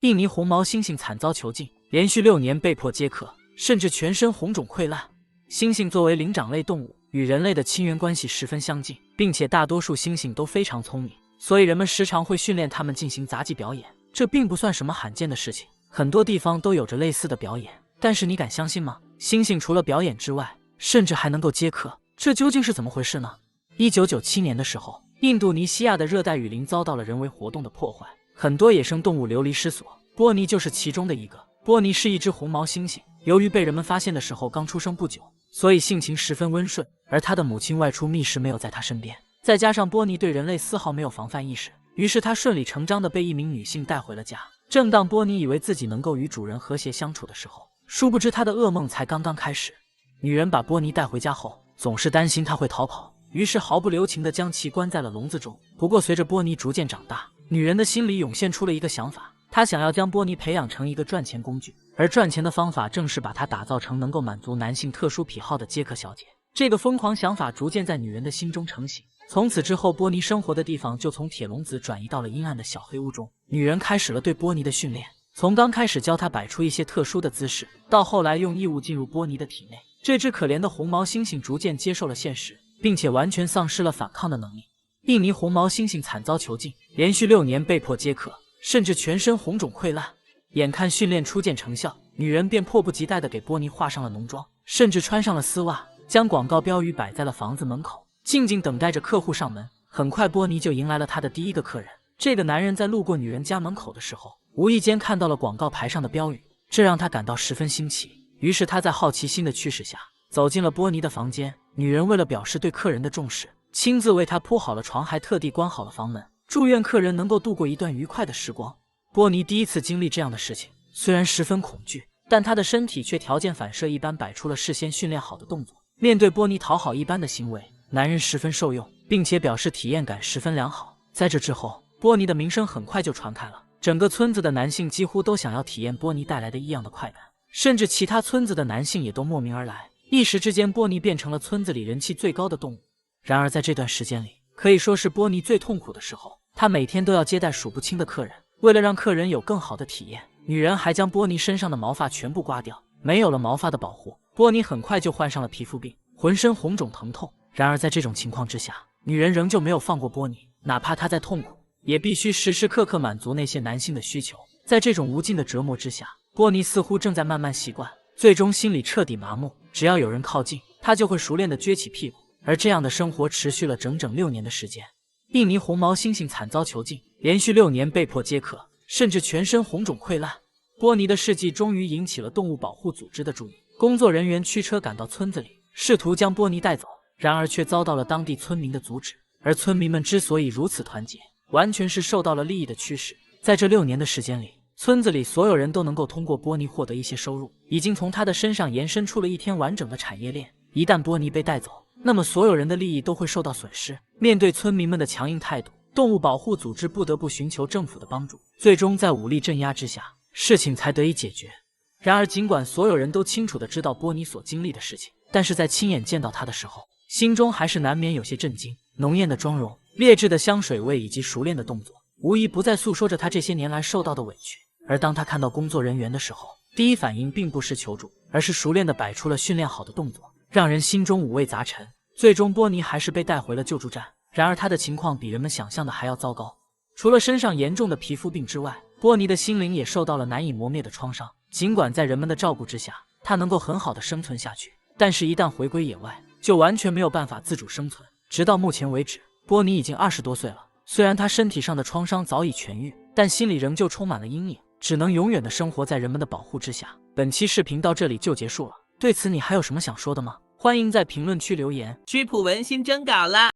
印尼红毛猩猩惨遭囚禁，连续6年被迫接客，甚至全身红肿溃烂。猩猩作为灵长类动物，与人类的亲缘关系十分相近，并且大多数猩猩都非常聪明，所以人们时常会训练它们进行杂技表演。这并不算什么罕见的事情，很多地方都有着类似的表演。但是你敢相信吗？猩猩除了表演之外，甚至还能够接客，这究竟是怎么回事呢？1997年的时候，印度尼西亚的热带雨林遭到了人为活动的破坏，很多野生动物流离失所，波尼就是其中的一个。波尼是一只红毛猩猩，由于被人们发现的时候刚出生不久，所以性情十分温顺，而他的母亲外出觅食没有在他身边，再加上波尼对人类丝毫没有防范意识，于是他顺理成章地被一名女性带回了家。正当波尼以为自己能够与主人和谐相处的时候，殊不知他的噩梦才刚刚开始。女人把波尼带回家后，总是担心他会逃跑，于是毫不留情地将其关在了笼子中。不过随着波尼逐渐长大，女人的心里涌现出了一个想法，她想要将波尼培养成一个赚钱工具，而赚钱的方法正是把它打造成能够满足男性特殊癖好的接客小姐。这个疯狂想法逐渐在女人的心中成型。从此之后，波尼生活的地方就从铁笼子转移到了阴暗的小黑屋中。女人开始了对波尼的训练，从刚开始教他摆出一些特殊的姿势，到后来用异物进入波尼的体内。这只可怜的红毛猩猩逐渐接受了现实，并且完全丧失了反抗的能力。印尼红毛猩猩惨遭囚禁，连续6年被迫接客，甚至全身红肿溃烂。眼看训练初见成效，女人便迫不及待地给波尼画上了浓妆，甚至穿上了丝袜，将广告标语摆在了房子门口，静静等待着客户上门。很快，波尼就迎来了他的第一个客人。这个男人在路过女人家门口的时候，无意间看到了广告牌上的标语，这让他感到十分新奇。于是他在好奇心的驱使下，走进了波尼的房间。女人为了表示对客人的重视，亲自为他铺好了床，还特地关好了房门，祝愿客人能够度过一段愉快的时光。波尼第一次经历这样的事情，虽然十分恐惧，但他的身体却条件反射一般摆出了事先训练好的动作。面对波尼讨好一般的行为，男人十分受用，并且表示体验感十分良好。在这之后，波尼的名声很快就传开了，整个村子的男性几乎都想要体验波尼带来的异样的快感，甚至其他村子的男性也都慕名而来。一时之间，波尼变成了村子里人气最高的动物。然而在这段时间里，可以说是波尼最痛苦的时候，他每天都要接待数不清的客人。为了让客人有更好的体验，女人还将波尼身上的毛发全部刮掉。没有了毛发的保护，波尼很快就患上了皮肤病，浑身红肿疼痛。然而在这种情况之下，女人仍旧没有放过波尼，哪怕他在痛苦，也必须时时刻刻满足那些男性的需求。在这种无尽的折磨之下，波尼似乎正在慢慢习惯，最终心里彻底麻木。只要有人靠近，他就会熟练地撅起屁股。而这样的生活持续了整整6年的时间。印尼红毛猩猩惨遭囚禁，连续6年被迫接客，甚至全身红肿溃烂。波尼的事迹终于引起了动物保护组织的注意，工作人员驱车赶到村子里，试图将波尼带走，然而却遭到了当地村民的阻止。而村民们之所以如此团结，完全是受到了利益的驱使。在这6年的时间里，村子里所有人都能够通过波尼获得一些收入，已经从他的身上延伸出了一天完整的产业链。一旦波尼被带走，那么所有人的利益都会受到损失。面对村民们的强硬态度，动物保护组织不得不寻求政府的帮助，最终在武力镇压之下，事情才得以解决。然而尽管所有人都清楚地知道波尼所经历的事情，但是在亲眼见到他的时候，心中还是难免有些震惊。浓艳的妆容、劣质的香水味以及熟练的动作，无一不在诉说着他这些年来受到的委屈。而当他看到工作人员的时候，第一反应并不是求助，而是熟练地摆出了训练好的动作，让人心中五味杂陈。最终波尼还是被带回了救助站，然而他的情况比人们想象的还要糟糕。除了身上严重的皮肤病之外，波尼的心灵也受到了难以磨灭的创伤。尽管在人们的照顾之下，他能够很好的生存下去，但是一旦回归野外，就完全没有办法自主生存。直到目前为止，波尼已经20多岁了，虽然他身体上的创伤早已痊愈，但心里仍旧充满了阴影，只能永远的生活在人们的保护之下。本期视频到这里就结束了，对此你还有什么想说的吗？欢迎在评论区留言。曲普文新征稿啦！